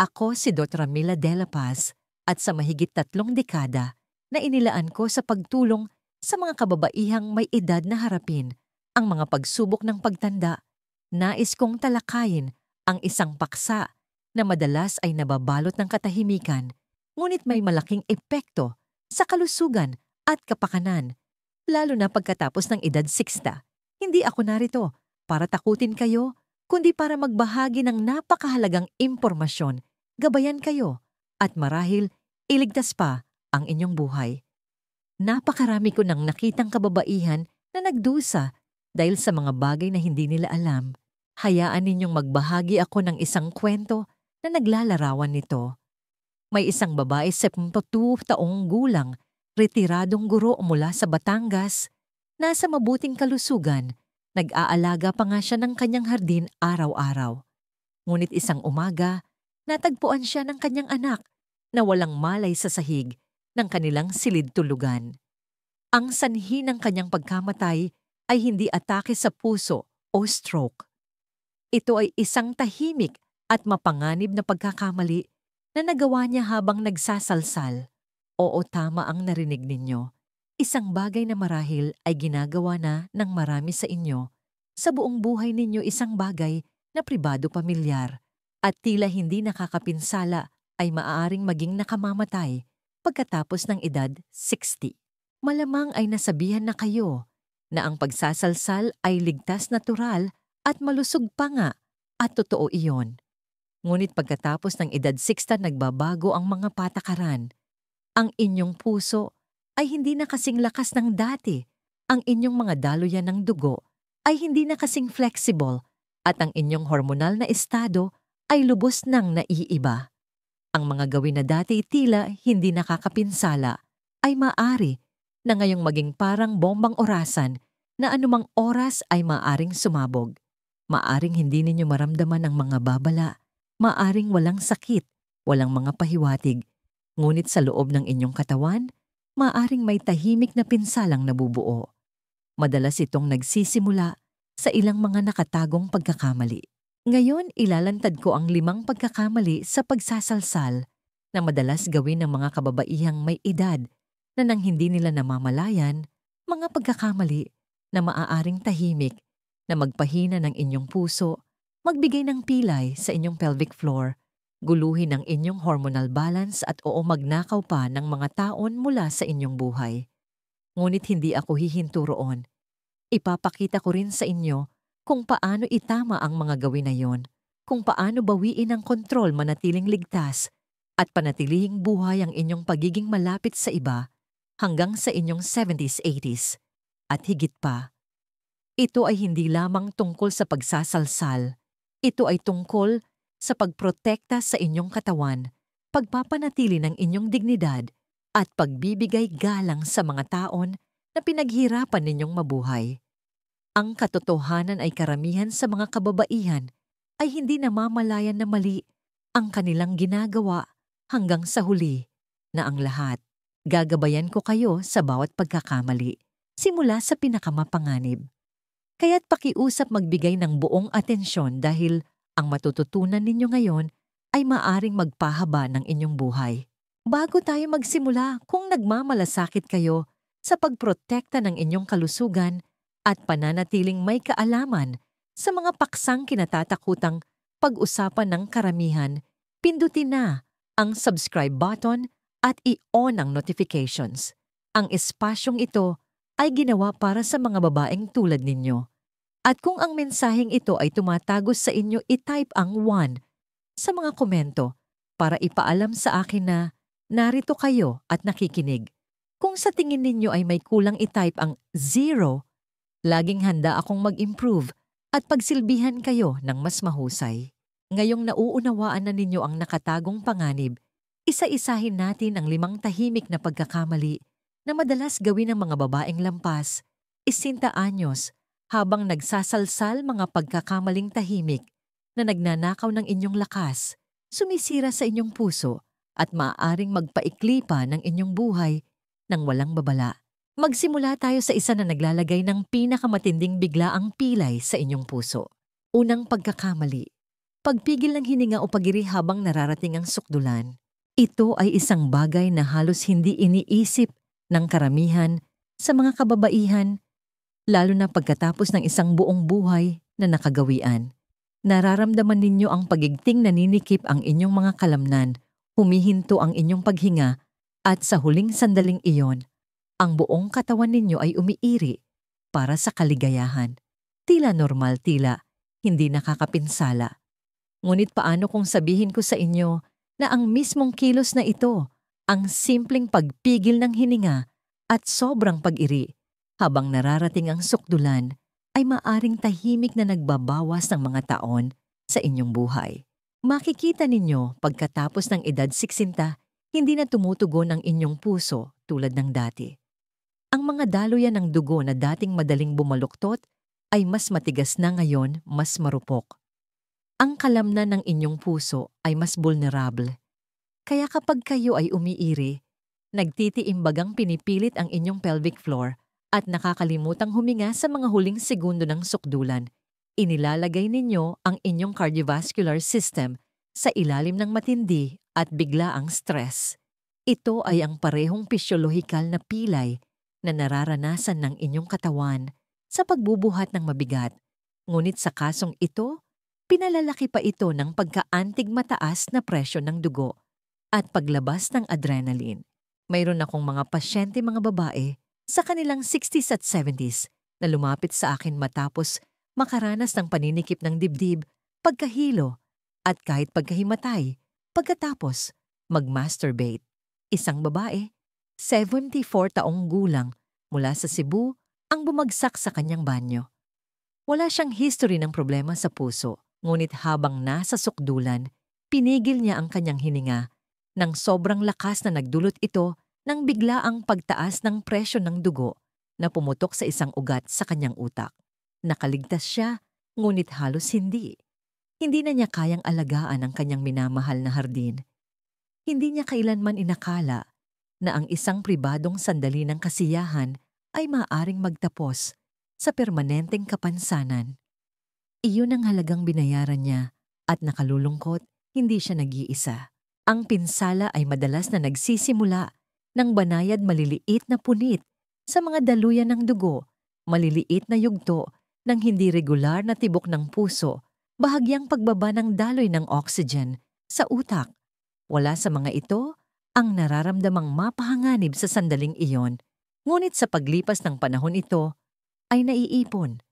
Ako si Dr. Mila de la Paz at sa mahigit 3 dekada na inilaan ko sa pagtulong sa mga kababaihang may edad na harapin ang mga pagsubok ng pagtanda, nais kong talakayin ang isang paksa na madalas ay nababalot ng katahimikan, ngunit may malaking epekto sa kalusugan at kapakanan, lalo na pagkatapos ng edad 60. Hindi ako narito para takutin kayo, kundi para magbahagi ng napakahalagang impormasyon, gabayan kayo, at marahil iligtas pa ang inyong buhay. Napakarami ko nang nakitang kababaihan na nagdusa dahil sa mga bagay na hindi nila alam. Hayaan ninyong magbahagi ako ng isang kwento na naglalarawan nito. May isang babae 72 taong gulang, retiradong guro mula sa Batangas, nasa mabuting kalusugan, nag-aalaga pa nga siya ng kanyang hardin araw-araw. Ngunit isang umaga, natagpuan siya ng kanyang anak na walang malay sa sahig ng kanilang silid tulugan. Ang sanhi ng kanyang pagkamatay ay hindi atake sa puso o stroke. Ito ay isang tahimik at mapanganib na pagkakamali na nagawa niya habang nagsasalsal. Oo, tama ang narinig ninyo. Isang bagay na marahil ay ginagawa na ng marami sa inyo. Sa buong buhay ninyo isang bagay na pribado pamilyar at tila hindi nakakapinsala ay maaaring maging nakamamatay pagkatapos ng edad 60. Malamang ay nasabihan na kayo na ang pagsasalsal ay ligtas, natural at malusog pa nga, at totoo iyon. Ngunit pagkatapos ng edad 60 nagbabago ang mga patakaran. Ang inyong puso ay hindi na kasing lakas ng dati, ang inyong mga daluyan ng dugo ay hindi na kasing flexible, at ang inyong hormonal na estado ay lubos nang naiiba. Ang mga gawin na dati tila hindi nakakapinsala ay maaari na ngayong maging parang bombang orasan na anumang oras ay maaring sumabog. Maaring hindi ninyo maramdaman ang mga babala, maaring walang sakit, walang mga pahiwatig, ngunit sa loob ng inyong katawan, maaring may tahimik na pinsalang nabubuo. Madalas itong nagsisimula sa ilang mga nakatagong pagkakamali. Ngayon, ilalantad ko ang 5 pagkakamali sa pagsasalsal na madalas gawin ng mga kababaihang may edad na nang hindi nila namamalayan, mga pagkakamali na maaaring tahimik na magpahina ng inyong puso, magbigay ng pilay sa inyong pelvic floor, guluhin ang inyong hormonal balance at magnakaw pa ng mga taon mula sa inyong buhay. Ngunit hindi ako hihinto roon. Ipapakita ko rin sa inyo kung paano itama ang mga gawin na yon, kung paano bawiin ang kontrol, manatiling ligtas, at panatilihing buhay ang inyong pagiging malapit sa iba hanggang sa inyong 70s, 80s, at higit pa. Ito ay hindi lamang tungkol sa pagsasalsal. Ito ay tungkol sa pagprotekta sa inyong katawan, pagpapanatili ng inyong dignidad, at pagbibigay galang sa mga taon na pinaghirapan ninyong mabuhay. Ang katotohanan ay karamihan sa mga kababaihan ay hindi namamalayan na mali ang kanilang ginagawa hanggang sa huli na ang lahat. Gagabayan ko kayo sa bawat pagkakamali, simula sa pinakamapanganib. Kaya't pakiusap magbigay ng buong atensyon dahil ang matututunan ninyo ngayon ay maaring magpahaba ng inyong buhay. Bago tayo magsimula, kung nagmamalasakit kayo sa pagprotekta ng inyong kalusugan at pananatiling may kaalaman sa mga paksang kinatatakutang pag-usapan ng karamihan, pindutin na ang subscribe button at i-on ang notifications. Ang espasyong ito ay ginawa para sa mga babaeng tulad ninyo. At kung ang mensaheng ito ay tumatagos sa inyo, i-type ang 1 sa mga komento para ipaalam sa akin na narito kayo at nakikinig. Kung sa tingin ninyo ay may kulang, i-type ang 0. Laging handa akong mag-improve at pagsilbihan kayo ng mas mahusay. Ngayong nauunawaan na ninyo ang nakatagong panganib, isa-isahin natin ang 5 tahimik na pagkakamali na madalas gawin ng mga babaeng lampas, 60 anyos, habang nagsasalsal, mga pagkakamaling tahimik na nagnanakaw ng inyong lakas, sumisira sa inyong puso, at maaaring magpaikli pa ng inyong buhay nang walang babala. Magsimula tayo sa isa na naglalagay ng pinakamatinding biglaang pilay sa inyong puso. Unang pagkakamali, Pagpigil ng hininga o pag-iri habang nararating ang sukdulan. Ito ay isang bagay na halos hindi iniisip ng karamihan sa mga kababaihan, lalo na pagkatapos ng isang buong buhay na nakagawian. Nararamdaman ninyo ang pagigting naninikip ang inyong mga kalamnan, humihinto ang inyong paghinga, at sa huling sandaling iyon, ang buong katawan ninyo ay umiiri para sa kaligayahan. Tila normal, tila hindi nakakapinsala. Ngunit paano kung sabihin ko sa inyo na ang mismong kilos na ito, ang simpleng pagpigil ng hininga at sobrang pag-iri habang nararating ang sukdulan, ay maaring tahimik na nagbabawas ng mga taon sa inyong buhay. Makikita ninyo pagkatapos ng edad 60, hindi na tumutugon ang inyong puso tulad ng dati. Ang mga daluyan ng dugo na dating madaling bumaluktot ay mas matigas na ngayon, mas marupok. Ang kalamnan ng inyong puso ay mas vulnerable. Kaya kapag kayo ay umiiri, nagtitiimbagang pinipilit ang inyong pelvic floor at nakakalimutang huminga sa mga huling segundo ng sukdulan, inilalagay ninyo ang inyong cardiovascular system sa ilalim ng matindi at biglaang stress. Ito ay ang parehong pisyolohikal na pilay na nararanasan ng inyong katawan sa pagbubuhat ng mabigat. Ngunit sa kasong ito, pinalalaki pa ito ng pagkaantig mataas na presyon ng dugo at paglabas ng adrenaline. Mayroon akong mga pasyente mga babae sa kanilang 60s at 70s na lumapit sa akin matapos makaranas ng paninikip ng dibdib, pagkahilo, at kahit pagkahimatay, pagkatapos mag-masturbate. Isang babae, 74 taong gulang, mula sa Cebu, ang bumagsak sa kanyang banyo. Wala siyang history ng problema sa puso, ngunit habang nasa sukdulan, pinigil niya ang kanyang hininga. Nang sobrang lakas na nagdulot ito ng biglaang pagtaas ng presyon ng dugo na pumutok sa isang ugat sa kanyang utak. Nakaligtas siya, ngunit halos hindi. Hindi na niya kayang alagaan ang kanyang minamahal na hardin. Hindi niya kailanman inakala na ang isang pribadong sandali ng kasiyahan ay maaaring magtapos sa permanenteng kapansanan. Iyon ang halagang binayaran niya at nakalulungkot, hindi siya nag-iisa. Ang pinsala ay madalas na nagsisimula ng banayad maliliit na punit sa mga daluyan ng dugo, maliliit na yugto ng hindi regular na tibok ng puso, bahagyang pagbaba ng daloy ng oxygen sa utak. Wala sa mga ito ang nararamdamang mapahanganib sa sandaling iyon, ngunit sa paglipas ng panahon ito ay naiipon.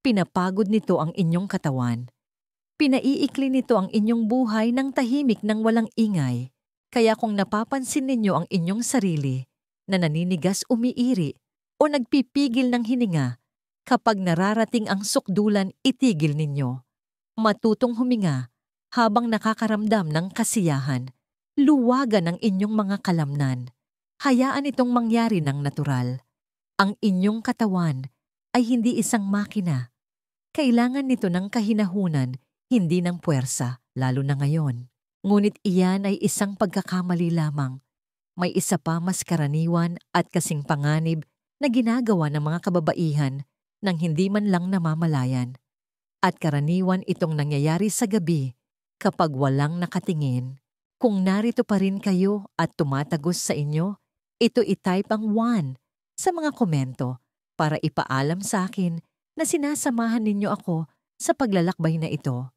Pinapagod nito ang inyong katawan. Pinaiikli nito ang inyong buhay ng tahimik ng walang ingay. Kaya kung napapansin ninyo ang inyong sarili na naninigas umiiri o nagpipigil ng hininga, kapag nararating ang sukdulan itigil ninyo. Matutong huminga habang nakakaramdam ng kasiyahan. Luwagan ang inyong mga kalamnan. Hayaan itong mangyari ng natural. Ang inyong katawan ay hindi isang makina. Kailangan nito ng kahinahunan, hindi ng puwersa, lalo na ngayon. Ngunit iyan ay isang pagkakamali lamang. May isa pa mas karaniwan at kasing panganib na ginagawa ng mga kababaihan nang hindi man lang namamalayan. At karaniwan itong nangyayari sa gabi kapag walang nakatingin. Kung narito pa rin kayo at tumatagos sa inyo, ito i-type ang 1 sa mga komento para ipaalam sa akin na sinasamahan ninyo ako sa paglalakbay na ito.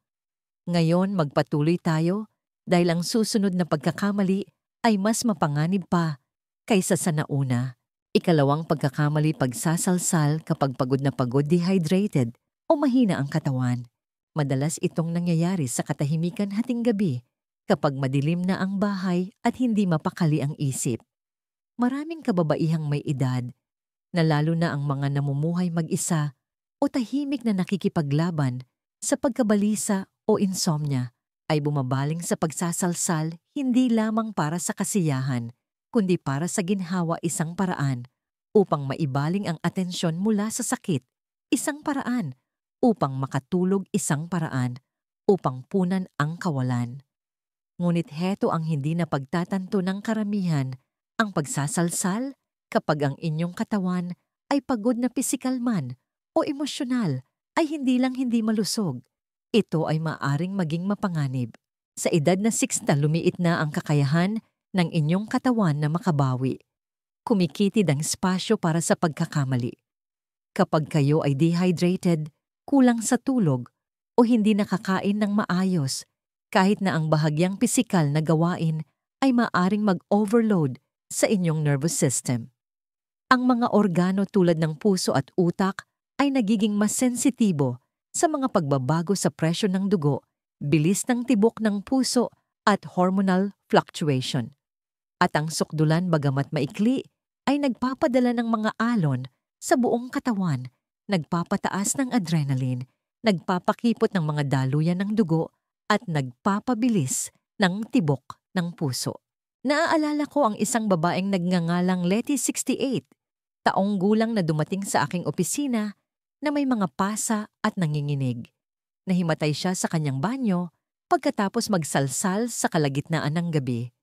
Ngayon magpatuloy tayo dahil ang susunod na pagkakamali ay mas mapanganib pa kaysa sa nauna. Ikalawang pagkakamali pagsasalsal kapag pagod na pagod, dehydrated o mahina ang katawan. Madalas itong nangyayari sa katahimikan hating gabi kapag madilim na ang bahay at hindi mapakali ang isip. Maraming kababaihang may edad na lalo na ang mga namumuhay mag-isa o tahimik na nakikipaglaban sa pagkabalisa o insomnia ay bumabaling sa pagsasalsal hindi lamang para sa kasiyahan, kundi para sa ginhawa isang paraan upang maibaling ang atensyon mula sa sakit, isang paraan upang makatulog, isang paraan upang punan ang kawalan. Ngunit heto ang hindi na pagtatanto ng karamihan, ang pagsasalsal kapag ang inyong katawan ay pagod na pisikal man o emosyonal ay hindi lang hindi malusog. ito ay maaring maging mapanganib. Sa edad na 60 lumiit na ang kakayahan ng inyong katawan na makabawi. Kumikitid ang espasyo para sa pagkakamali. Kapag kayo ay dehydrated, kulang sa tulog, o hindi nakakain ng maayos, kahit na ang bahagyang pisikal na gawain ay maaring mag-overload sa inyong nervous system. Ang mga organo tulad ng puso at utak ay nagiging mas sensitibo sa mga pagbabago sa presyo ng dugo, bilis ng tibok ng puso at hormonal fluctuation. At ang sukdulan bagamat maikli ay nagpapadala ng mga alon sa buong katawan, nagpapataas ng adrenaline, nagpapakipot ng mga daluyan ng dugo at nagpapabilis ng tibok ng puso. Naaalala ko ang isang babaeng nagngangalang Letty 68, taong gulang na dumating sa aking opisina na may mga pasa at nanginginig. Nahimatay siya sa kanyang banyo pagkatapos magsalsal sa kalagitnaan ng gabi.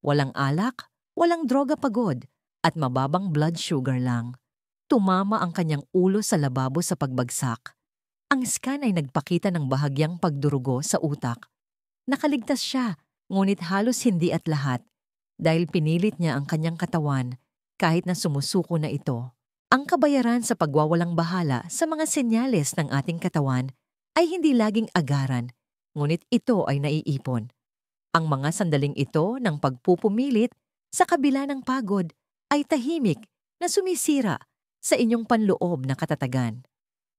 Walang alak, walang droga pagod, at mababang blood sugar lang. Tumama ang kanyang ulo sa lababo sa pagbagsak. Ang scan ay nagpakita ng bahagyang pagdurugo sa utak. Nakaligtas siya, ngunit halos hindi at lahat, dahil pinilit niya ang kanyang katawan kahit na sumusuko na ito. Ang kabayaran sa pagwawalang bahala sa mga senyales ng ating katawan ay hindi laging agaran, ngunit ito ay naiipon. Ang mga sandaling ito ng pagpupumilit sa kabila ng pagod ay tahimik na sumisira sa inyong panloob na katatagan.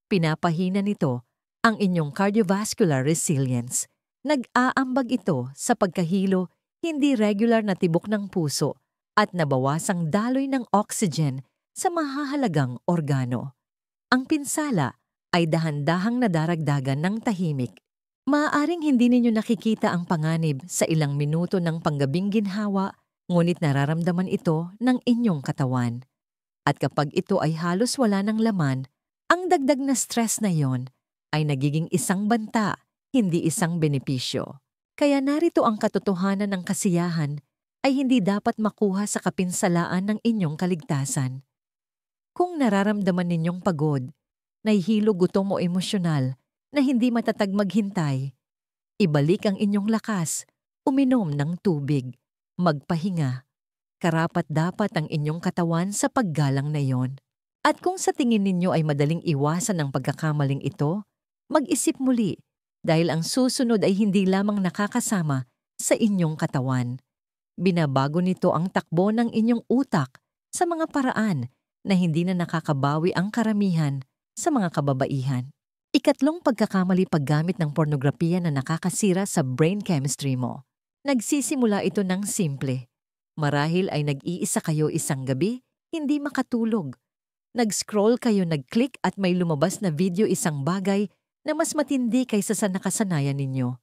Pinapahina nito ang inyong cardiovascular resilience. Nag-aambag ito sa pagkahilo, hindi regular na tibok ng puso at nabawasang daloy ng oxygen sa mahahalagang organo. Ang pinsala ay dahan-dahang nadaragdagan ng tahimik. Maaaring hindi ninyo nakikita ang panganib sa ilang minuto ng panggabing ginhawa, ngunit nararamdaman ito ng inyong katawan. At kapag ito ay halos wala ng laman, ang dagdag na stress na yon ay nagiging isang banta, hindi isang benepisyo. Kaya narito ang katotohanan ng kasiyahan ay hindi dapat makuha sa kapinsalaan ng inyong kaligtasan. Kung nararamdaman ninyong pagod, nahihilo gutom o emosyonal na hindi matatag maghintay, ibalik ang inyong lakas, uminom ng tubig, magpahinga. Karapat-dapat ang inyong katawan sa paggalang na iyon. At kung sa tingin ninyo ay madaling iwasan ang pagkakamaling ito, mag-isip muli dahil ang susunod ay hindi lamang nakakasama sa inyong katawan. Binabago nito ang takbo ng inyong utak sa mga paraan na hindi na nakakabawi ang karamihan sa mga kababaihan. Ikatlong pagkakamali paggamit ng pornografiya na nakakasira sa brain chemistry mo. Nagsisimula ito ng simple. Marahil ay nag-iisa kayo isang gabi, hindi makatulog. Nag-scroll kayo, nag-click at may lumabas na video isang bagay na mas matindi kaysa sa nakasanayan ninyo.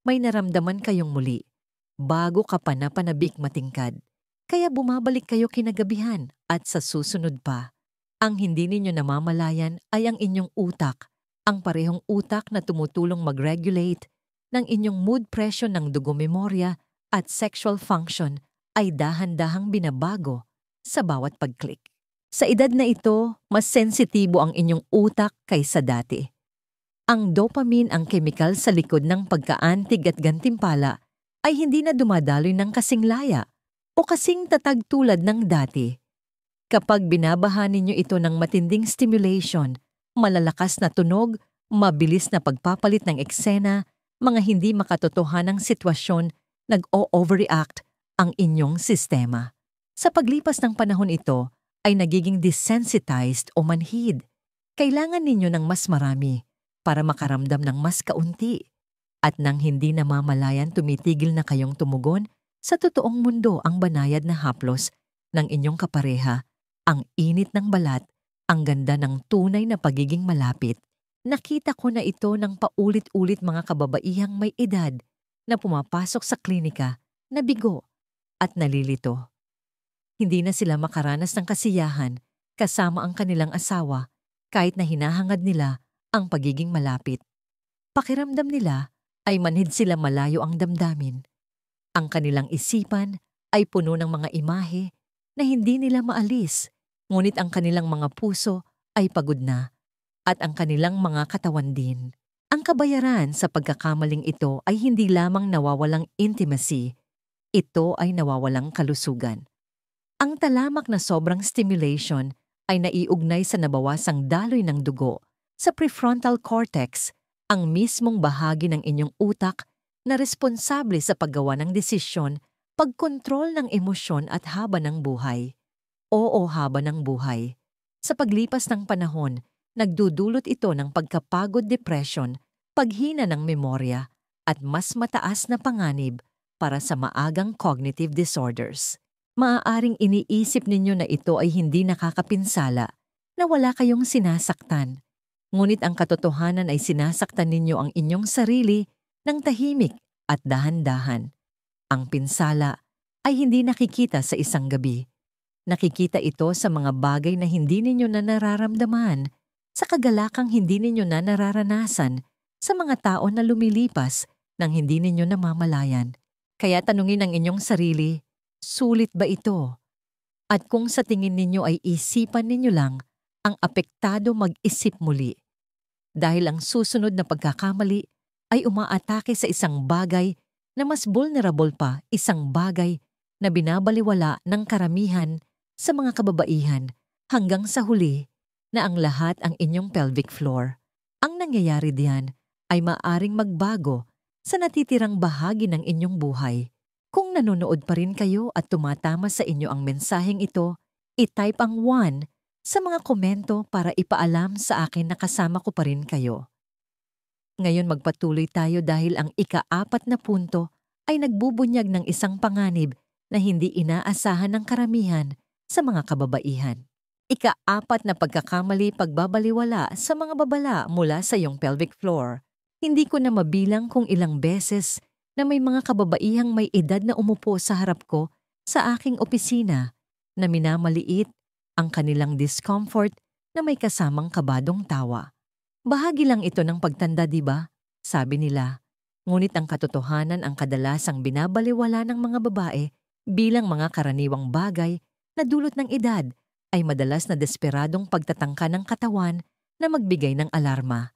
May naramdaman kayong muli, bago ka pa napanabik matingkad. Kaya bumabalik kayo kinagabihan at sa susunod pa. Ang hindi ninyo namamalayan ay ang inyong utak, ang parehong utak na tumutulong mag-regulate ng inyong mood pressure ng dugo, memorya at sexual function ay dahan-dahang binabago sa bawat pag-click. Sa edad na ito, mas sensitibo ang inyong utak kaysa dati. Ang dopamine, ang kemikal sa likod ng pagkaantig at gantimpala, ay hindi na dumadaloy ng kasing laya o kasing tatag tulad ng dati. Kapag binabahan ninyo ito ng matinding stimulation, malalakas na tunog, mabilis na pagpapalit ng eksena, mga hindi makatotohanang sitwasyon, nag-o-overreact ang inyong sistema. Sa paglipas ng panahon ito, ay nagiging desensitized o manhid. Kailangan ninyo ng mas marami para makaramdam ng mas kaunti. At nang hindi namamalayan tumitigil na kayong tumugon sa totoong mundo ang banayad na haplos ng inyong kapareha, ang init ng balat, ang ganda ng tunay na pagiging malapit. Nakita ko na ito ng paulit-ulit mga kababaihang may edad na pumapasok sa klinika na bigo at nalilito. Hindi na sila makaranas ng kasiyahan kasama ang kanilang asawa kahit na hinahangad nila ang pagiging malapit. Pakiramdam nila ay manhid sila malayo ang damdamin. Ang kanilang isipan ay puno ng mga imahe na hindi nila maalis, ngunit ang kanilang mga puso ay pagod na at ang kanilang mga katawan din. Ang kabayaran sa pagkakamaling ito ay hindi lamang nawawalang intimacy, ito ay nawawalang kalusugan. Ang talamak na sobrang stimulation ay naiugnay sa nabawasang daloy ng dugo sa prefrontal cortex, ang mismong bahagi ng inyong utak na responsable sa paggawa ng desisyon, pagkontrol ng emosyon at haba ng buhay. Oo, haba ng buhay. Sa paglipas ng panahon, nagdudulot ito ng pagkapagod, depression, paghina ng memorya, at mas mataas na panganib para sa maagang cognitive disorders. Maaaring iniisip ninyo na ito ay hindi nakakapinsala, na wala kayong sinasaktan. Ngunit ang katotohanan ay sinasaktan ninyo ang inyong sarili ng tahimik at dahan-dahan. Ang pinsala ay hindi nakikita sa isang gabi. Nakikita ito sa mga bagay na hindi ninyo na nararamdaman, sa kagalakang hindi ninyo na nararanasan, sa mga tao na lumilipas nang hindi ninyo namamalayan. Kaya tanungin ang inyong sarili, sulit ba ito? At kung sa tingin ninyo ay isipan ninyo lang, ang apektado mag-isip muli. Dahil ang susunod na pagkakamali ay umaatake sa isang bagay na mas vulnerable pa, isang bagay na binabaliwala ng karamihan sa mga kababaihan hanggang sa huli na ang lahat ang inyong pelvic floor. Ang nangyayari diyan ay maaring magbago sa natitirang bahagi ng inyong buhay. Kung nanonood pa rin kayo at tumatama sa inyo ang mensaheng ito, i-type ang 1 sa mga komento para ipaalam sa akin na kasama ko pa rin kayo. Ngayon magpatuloy tayo dahil ang ika-4 na punto ay nagbubunyag ng isang panganib na hindi inaasahan ng karamihan sa mga kababaihan. Ika-4 na pagkakamali, pagbabaliwala sa mga babala mula sa iyong pelvic floor. Hindi ko na mabilang kung ilang beses na may mga kababaihang may edad na umupo sa harap ko sa aking opisina na minamaliit ang kanilang discomfort na may kasamang kabadong tawa. Bahagi lang ito ng pagtanda, di ba? Sabi nila. Ngunit ang katotohanan ang kadalasang binabaliwala ng mga babae bilang mga karaniwang bagay na dulot ng edad ay madalas na desperadong pagtatangka ng katawan na magbigay ng alarma.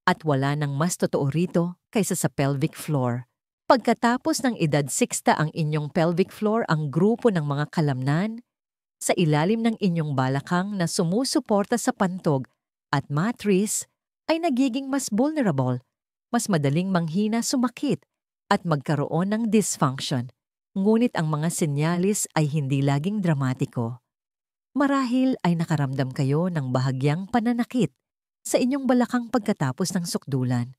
At wala nang mas totoo rito kaysa sa pelvic floor. Pagkatapos ng edad 60 ang inyong pelvic floor ang grupo ng mga kalamnan sa ilalim ng inyong balakang na sumusuporta sa pantog at matris ay nagiging mas vulnerable, mas madaling manghina, sumakit at magkaroon ng dysfunction. Ngunit ang mga senyalis ay hindi laging dramatiko. Marahil ay nakaramdam kayo ng bahagyang pananakit sa inyong balakang pagkatapos ng sukdulan.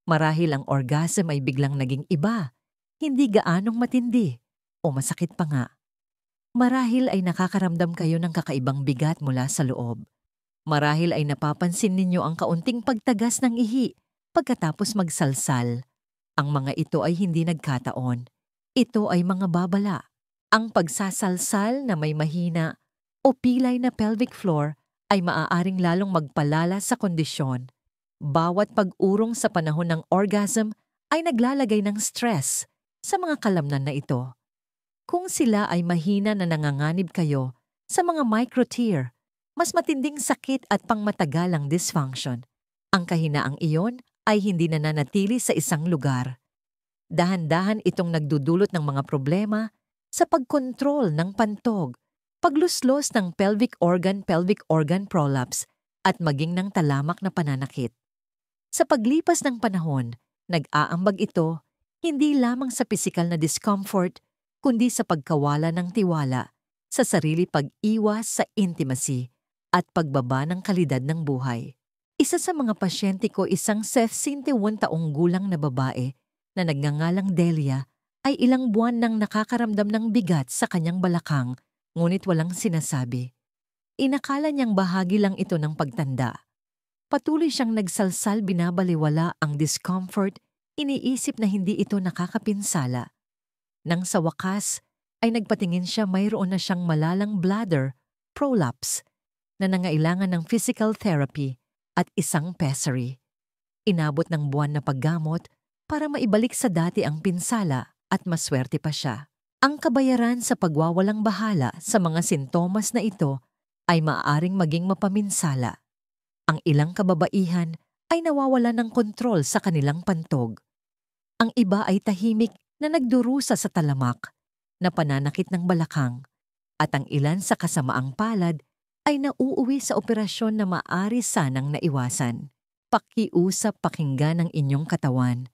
Marahil ang orgasm ay biglang naging iba, hindi gaanong matindi o masakit pa nga. Marahil ay nakakaramdam kayo ng kakaibang bigat mula sa loob. Marahil ay napapansin ninyo ang kaunting pagtagas ng ihi pagkatapos magsalsal. Ang mga ito ay hindi nagkataon. Ito ay mga babala. Ang pagsasalsal na may mahina o pilay na pelvic floor ay maaaring lalong magpalala sa kondisyon. Bawat pag-urong sa panahon ng orgasm ay naglalagay ng stress sa mga kalamnan na ito. Kung sila ay mahina na nanganganib kayo sa mga micro-tear, mas matinding sakit at pangmatagalang dysfunction. Ang kahinaang iyon ay hindi nananatili sa isang lugar. Dahan-dahan itong nagdudulot ng mga problema sa pagkontrol ng pantog, pagluslos ng pelvic organ prolapse at maging ng talamak na pananakit. Sa paglipas ng panahon, nag-aambag ito hindi lamang sa pisikal na discomfort, kundi sa pagkawala ng tiwala, sa sarili pag-iwas sa intimacy, at pagbaba ng kalidad ng buhay. Isa sa mga pasyente ko, isang 61 taong gulang na babae na nagngangalang Delia, ay ilang buwan nang nakakaramdam ng bigat sa kanyang balakang, ngunit walang sinasabi. Inakala niyang bahagi lang ito ng pagtanda. Patuloy siyang nagsalsal, binabaliwala ang discomfort, iniisip na hindi ito nakakapinsala. Nang sa wakas, ay nagpatingin siya, mayroon na siyang malalang bladder, prolapse, na nangailangan ng physical therapy at isang pessary. Inabot ng buwan na paggamot para maibalik sa dati ang pinsala at maswerte pa siya. Ang kabayaran sa pagwawalang bahala sa mga sintomas na ito ay maaaring maging mapaminsala. Ang ilang kababaihan ay nawawala ng kontrol sa kanilang pantog. Ang iba ay tahimik na nagdurusa sa talamak, na pananakit ng balakang, at ang ilan sa kasamaang palad ay nauuwi sa operasyon na maaari sanang naiwasan. Pakiusap pakinggan ang inyong katawan.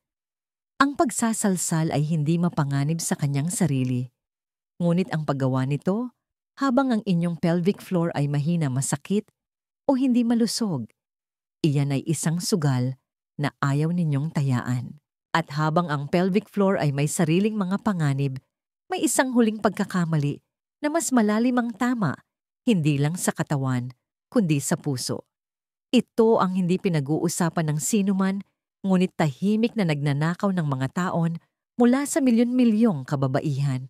Ang pagsasalsal ay hindi mapanganib sa kanyang sarili. Ngunit ang paggawa nito, habang ang inyong pelvic floor ay mahina masakit o hindi malusog, iyan ay isang sugal na ayaw ninyong tayaan. At habang ang pelvic floor ay may sariling mga panganib, may isang huling pagkakamali na mas malalim ang tama, hindi lang sa katawan, kundi sa puso. Ito ang hindi pinag-uusapan ng sinuman, ngunit tahimik na nagnanakaw ng mga taon mula sa milyon-milyong kababaihan.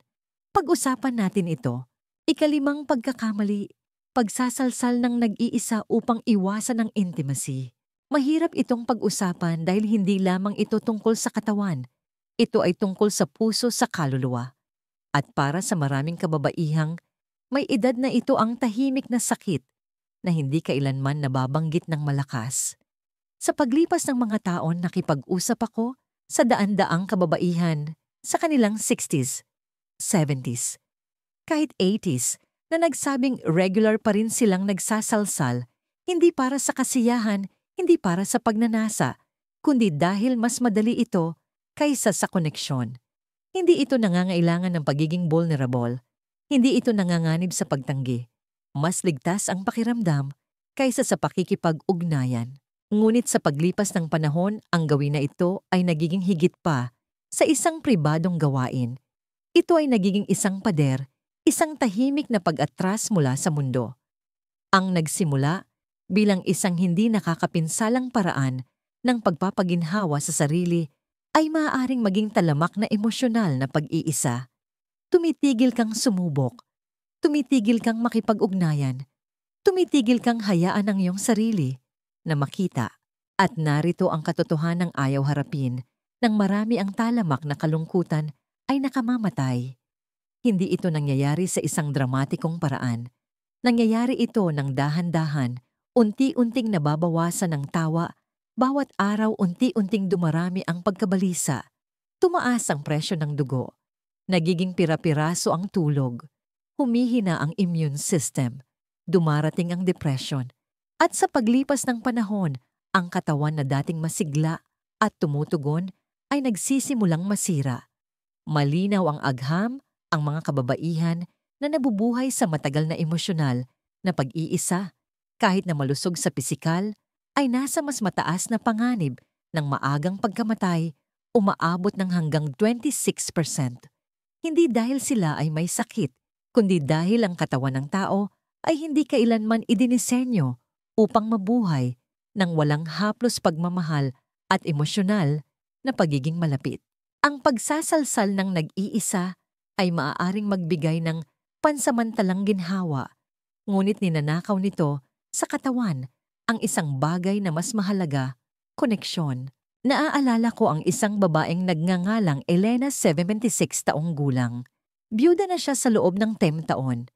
Pag-usapan natin ito. Ikalimang pagkakamali, pagsasalsal ng nag-iisa upang iwasan ang intimacy. Mahirap itong pag-usapan dahil hindi lamang ito tungkol sa katawan. Ito ay tungkol sa puso sa kaluluwa. At para sa maraming kababaihang, may edad na ito ang tahimik na sakit na hindi kailanman nababanggit ng malakas. Sa paglipas ng mga taon, nakipag-usap ako sa daan-daang kababaihan sa kanilang 60s, 70s, kahit 80s, na nagsabing regular pa rin silang nagsasalsal, hindi para sa kasiyahan, hindi para sa pagnanasa, kundi dahil mas madali ito kaysa sa koneksyon. Hindi ito nangangailangan ng pagiging vulnerable. Hindi ito nanganganib sa pagtanggi. Mas ligtas ang pakiramdam kaysa sa pakikipag-ugnayan. Ngunit sa paglipas ng panahon, ang gawin na ito ay nagiging higit pa sa isang pribadong gawain. Ito ay nagiging isang pader, isang tahimik na pag-atras mula sa mundo. Ang nagsimula bilang isang hindi nakakapinsalang paraan ng pagpapaginhawa sa sarili ay maaaring maging talamak na emosyonal na pag-iisa. Tumitigil kang sumubok. Tumitigil kang makipag-ugnayan. Tumitigil kang hayaan ang iyong sarili na makita. At narito ang katotohanang ayaw harapin ng marami ang talamak na kalungkutan ay nakamamatay. Hindi ito nangyayari sa isang dramatikong paraan. Nangyayari ito ng dahan-dahan, unti-unting nababawasan ng tawa, bawat araw unti-unting dumarami ang pagkabalisa. Tumaas ang presyo ng dugo. Nagiging pira-piraso ang tulog. Humihina ang immune system, dumarating ang depression, at sa paglipas ng panahon, ang katawan na dating masigla at tumutugon ay nagsisimulang masira. Malinaw ang agham, ang mga kababaihan na nabubuhay sa matagal na emosyonal na pag-iisa, kahit na malusog sa pisikal, ay nasa mas mataas na panganib ng maagang pagkamatay, umaabot ng hanggang 26%. Hindi dahil sila ay may sakit, kundi dahil ang katawan ng tao ay hindi kailanman idinisenyo upang mabuhay ng walang haplos pagmamahal at emosyonal na pagiging malapit. Ang pagsasalsal ng nag-iisa ay maaaring magbigay ng pansamantalang ginhawa, ngunit ninanakaw nito sa katawan ang isang bagay na mas mahalaga, koneksyon. Naaalala ko ang isang babaeng nagngangalang Elena, 76 taong gulang. Byuda na siya sa loob ng 10 taon.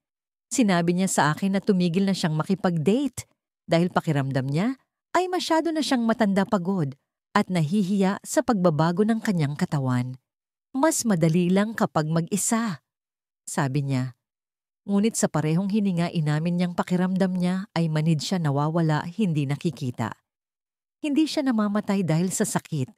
Sinabi niya sa akin na tumigil na siyang makipag-date dahil pakiramdam niya ay masyado na siyang matanda pagod at nahihiya sa pagbabago ng kanyang katawan. Mas madali lang kapag mag-isa, sabi niya. Ngunit sa parehong hininga inamin niyang pakiramdam niya ay manid siya nawawala, hindi nakikita. Hindi siya namamatay dahil sa sakit.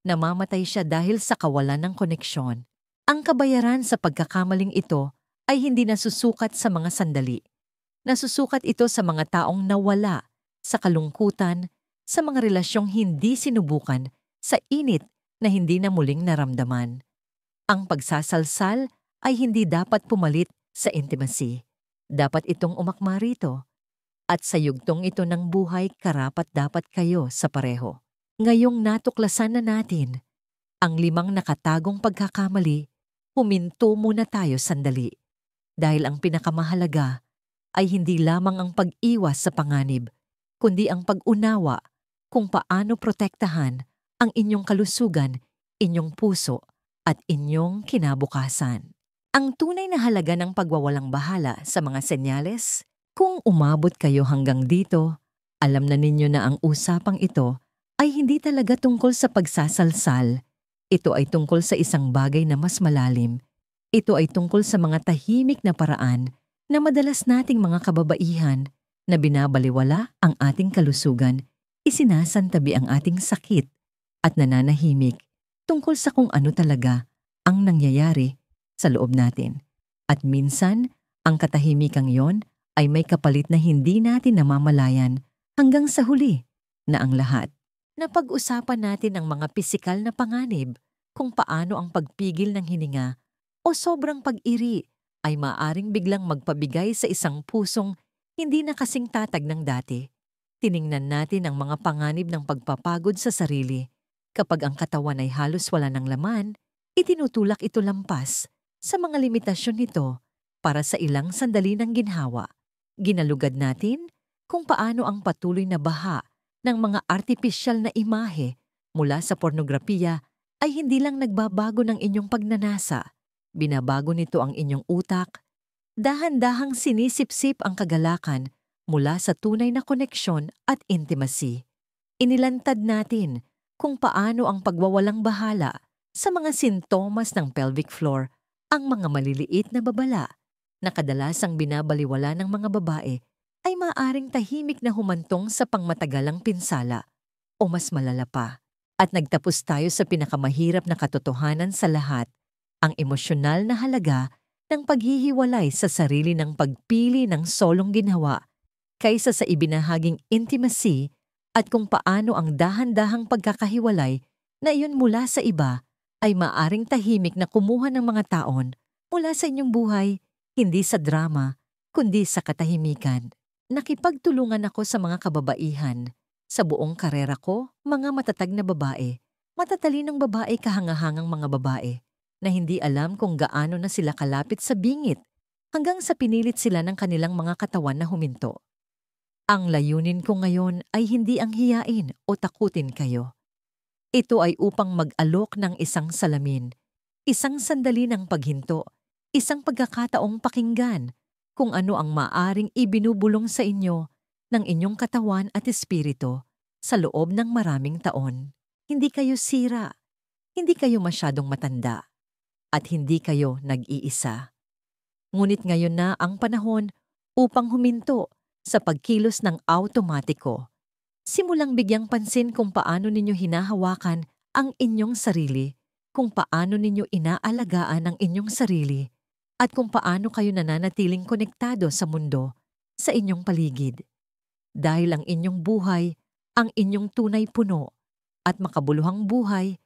Namamatay siya dahil sa kawalan ng koneksyon. Ang kabayaran sa pagkakamaling ito ay hindi nasusukat sa mga sandali. Nasusukat ito sa mga taong nawala, sa kalungkutan, sa mga relasyong hindi sinubukan, sa init na hindi na muling naramdaman. Ang pagsasalsal ay hindi dapat pumalit sa intimacy. Dapat itong umakma rito. At sa yugtong ito ng buhay, karapat-dapat kayo sa pareho. Ngayong natuklasan na natin ang 5 nakatagong pagkakamali, huminto muna tayo sandali. Dahil ang pinakamahalaga ay hindi lamang ang pag-iwas sa panganib, kundi ang pag-unawa kung paano protektahan ang inyong kalusugan, inyong puso, at inyong kinabukasan. Ang tunay na halaga ng pagwawalang bahala sa mga senyales. Kung umabot kayo hanggang dito, alam na ninyo na ang usapang ito ay hindi talaga tungkol sa pagsasalsal. Ito ay tungkol sa isang bagay na mas malalim. Ito ay tungkol sa mga tahimik na paraan na madalas nating mga kababaihan na binabaliwala ang ating kalusugan, isinasantabi ang ating sakit at nananahimik tungkol sa kung ano talaga ang nangyayari sa loob natin. At minsan, ang katahimikang yon ay may kapalit na hindi natin namamalayan hanggang sa huli na ang lahat. Napag-usapan natin ang mga pisikal na panganib, kung paano ang pagpigil ng hininga o sobrang pag-iri ay maaring biglang magpabigay sa isang pusong hindi na kasing tatag ng dati. Tiningnan natin ang mga panganib ng pagpapagod sa sarili. Kapag ang katawan ay halos wala ng laman, itinutulak ito lampas sa mga limitasyon nito para sa ilang sandali ng ginhawa. Ginalugad natin kung paano ang patuloy na baha ng mga artipisyal na imahe mula sa pornografiya ay hindi lang nagbabago ng inyong pagnanasa. Binabago nito ang inyong utak. Dahan-dahang sinisipsip ang kagalakan mula sa tunay na koneksyon at intimacy. Inilantad natin kung paano ang pagwawalang bahala sa mga sintomas ng pelvic floor, ang mga maliliit na babala na kadalasang binabaliwala ng mga babae ay maaaring tahimik na humantong sa pangmatagalang pinsala o mas malala pa. At nagtapos tayo sa pinakamahirap na katotohanan sa lahat, ang emosyonal na halaga ng paghihiwalay sa sarili ng pagpili ng solong ginawa kaysa sa ibinahaging intimacy at kung paano ang dahan-dahang pagkakahiwalay na iyon mula sa iba ay maaring tahimik na kumuha ng mga taon mula sa inyong buhay, hindi sa drama, kundi sa katahimikan. Nakipagtulungan ako sa mga kababaihan. Sa buong karera ko, mga matatag na babae, matatalinong babae, kahangahangang mga babae, na hindi alam kung gaano na sila kalapit sa bingit hanggang sa pinilit sila ng kanilang mga katawan na huminto. Ang layunin ko ngayon ay hindi ang hiyain o takutin kayo. Ito ay upang mag-alok ng isang salamin, isang sandali ng paghinto, isang pagkakataong pakinggan kung ano ang maaring ibinubulong sa inyo ng inyong katawan at espiritu sa loob ng maraming taon. Hindi kayo sira, hindi kayo masyadong matanda, at hindi kayo nag-iisa. Ngunit ngayon na ang panahon upang huminto sa pagkilos ng automatiko. Simulang bigyang pansin kung paano ninyo hinahawakan ang inyong sarili, kung paano ninyo inaalagaan ang inyong sarili, at kung paano kayo nananatiling konektado sa mundo, sa inyong paligid. Dahil ang inyong buhay, ang inyong tunay puno, at makabuluhang buhay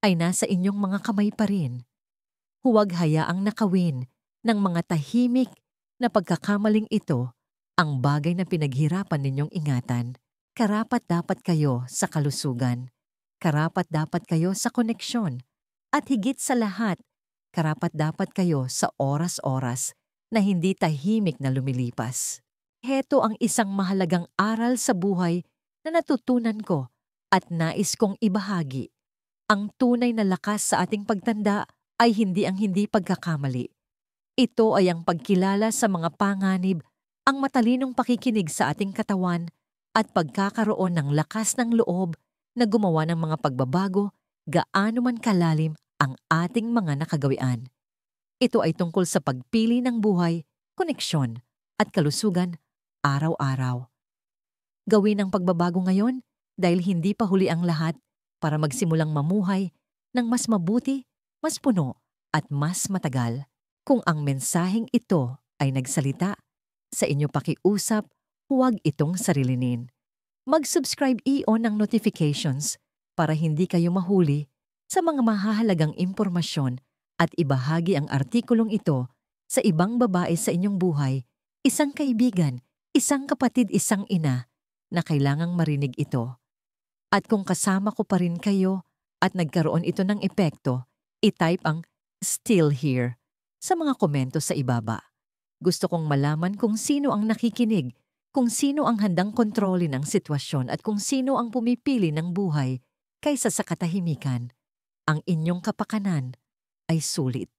ay nasa inyong mga kamay pa rin. Huwag hayaang nakawin ng mga tahimik na pagkakamaling ito ang bagay na pinaghirapan ninyong ingatan. Karapat-dapat kayo sa kalusugan. Karapat-dapat kayo sa koneksyon. At higit sa lahat, karapat-dapat kayo sa oras-oras na hindi tahimik na lumilipas. Heto ang isang mahalagang aral sa buhay na natutunan ko at nais kong ibahagi. Ang tunay na lakas sa ating pagtanda ay hindi ang hindi pagkakamali. Ito ay ang pagkilala sa mga panganib, ang matalinong pakikinig sa ating katawan, at pagkakaroon ng lakas ng loob na gumawa ng mga pagbabago gaano man kalalim ang ating mga nakagawian. Ito ay tungkol sa pagpili ng buhay, koneksyon, at kalusugan araw-araw. Gawin ang pagbabago ngayon dahil hindi pa huli ang lahat para magsimulang mamuhay ng mas mabuti, mas puno, at mas matagal. Kung ang mensaheng ito ay nagsalita sa inyo pakiusap, huwag itong sarilinin. Mag-subscribe i-on ng notifications para hindi kayo mahuli sa mga mahahalagang impormasyon at ibahagi ang artikulong ito sa ibang babae sa inyong buhay, isang kaibigan, isang kapatid, isang ina na kailangang marinig ito. At kung kasama ko pa rin kayo at nagkaroon ito ng epekto, i-type ang "still here" sa mga komento sa ibaba. Gusto kong malaman kung sino ang nakikinig, kung sino ang handang kontrolin ang sitwasyon at kung sino ang pumipili ng buhay kaysa sa katahimikan. Ang inyong kapakanan ay sulit.